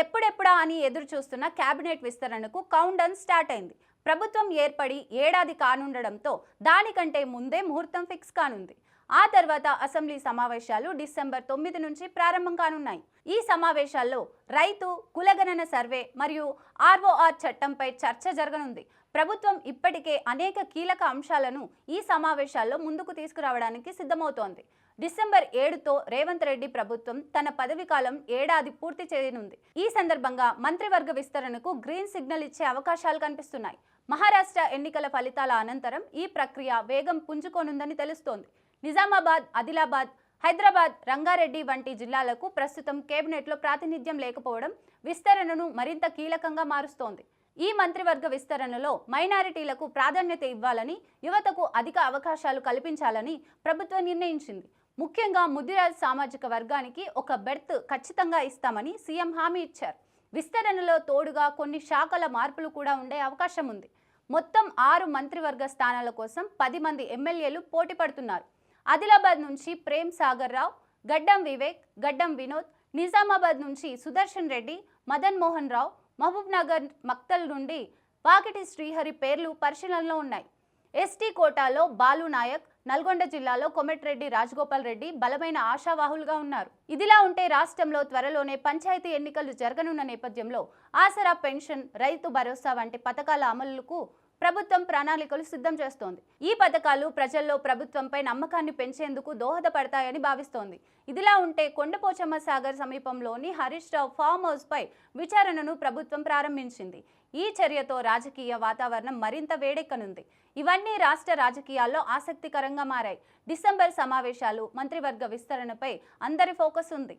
ఎప్పుడెప్పుడా అని ఎదురు చూస్తున్న కేబినెట్ విస్తరణకు కౌంట్ డౌన్ స్టార్ట్ అయింది. ప్రభుత్వం ఏర్పడి ఏడాది కానుండడంతో దానికంటే ముందే ముహూర్తం ఫిక్స్ కానుంది. ఆ తర్వాత అసెంబ్లీ సమావేశాలు డిసెంబర్ 9 నుంచి ప్రారంభం కానున్నాయి. ఈ సమావేశాల్లో రైతు కులగణన సర్వే మరియు ఆర్ఓఆర్ చట్టంపై చర్చ జరగనుంది. ప్రభుత్వం ఇప్పటికే అనేక కీలక అంశాలను ఈ సమావేశాల్లో ముందుకు తీసుకురావడానికి సిద్ధమవుతోంది. డిసెంబర్ 7తో రేవంత్ రెడ్డి ప్రభుత్వం తన పదవి కాలం ఏడాది పూర్తి చేయనుంది. ఈ సందర్భంగా మంత్రివర్గ విస్తరణకు గ్రీన్ సిగ్నల్ ఇచ్చే అవకాశాలు కనిపిస్తున్నాయి. మహారాష్ట్ర ఎన్నికల ఫలితాల అనంతరం ఈ ప్రక్రియ వేగం పుంజుకోనుందని తెలుస్తోంది. నిజామాబాద్, ఆదిలాబాద్, హైదరాబాద్, రంగారెడ్డి వంటి జిల్లాలకు ప్రస్తుతం కేబినెట్లో ప్రాతినిధ్యం లేకపోవడం విస్తరణను మరింత కీలకంగా మారుస్తోంది. ఈ మంత్రివర్గ విస్తరణలో మైనారిటీలకు ప్రాధాన్యత ఇవ్వాలని, యువతకు అధిక అవకాశాలు కల్పించాలని ప్రభుత్వం నిర్ణయించింది. ముఖ్యంగా ముదిరాజ్ సామాజిక వర్గానికి ఒక బెర్త్ ఖచ్చితంగా ఇస్తామని సీఎం హామీ ఇచ్చారు. విస్తరణలో తోడుగా కొన్ని శాఖల మార్పులు కూడా ఉండే అవకాశం ఉంది. మొత్తం 6 మంత్రివర్గ స్థానాల కోసం 10 మంది ఎమ్మెల్యేలు పోటీ పడుతున్నారు. ఆదిలాబాద్ నుంచి ప్రేమ్ సాగర్ రావు, గడ్డం వివేక్, గడ్డం వినోద్, నిజామాబాద్ నుంచి సుదర్శన్ రెడ్డి, మదన్ మోహన్ రావు, మహబూబ్ నగర్ మక్తల్ నుండి వాకిటి శ్రీహరి పేర్లు పరిశీలనలో ఉన్నాయి. ఎస్టీ కోటాలో బాలు నాయక్, నల్గొండ జిల్లాలో కోమటిరెడ్డి రాజగోపాల్ రెడ్డి బలమైన ఆశావాహులుగా ఉన్నారు. ఇదిలా ఉంటే రాష్ట్రంలో త్వరలోనే పంచాయతీ ఎన్నికలు జరగనున్న నేపథ్యంలో ఆసరా పెన్షన్, రైతు భరోసా వంటి పథకాల అమలుకు ప్రభుత్వం ప్రణాళికలు సిద్ధం చేస్తోంది. ఈ పథకాలు ప్రజల్లో ప్రభుత్వంపై నమ్మకాన్ని పెంచేందుకు దోహదపడతాయని భావిస్తోంది. ఇదిలా ఉంటే కొండపోచమ్మ సాగర్ సమీపంలోని హరీష్ రావు ఫామ్ హౌస్ పై విచారణను ప్రభుత్వం ప్రారంభించింది. ఈ చర్యతో రాజకీయ వాతావరణం మరింత వేడెక్కనుంది. ఇవన్నీ రాష్ట్ర రాజకీయాల్లో ఆసక్తికరంగా మారాయి. డిసెంబర్ సమావేశాలు, మంత్రివర్గ విస్తరణపై అందరి ఫోకస్ ఉంది.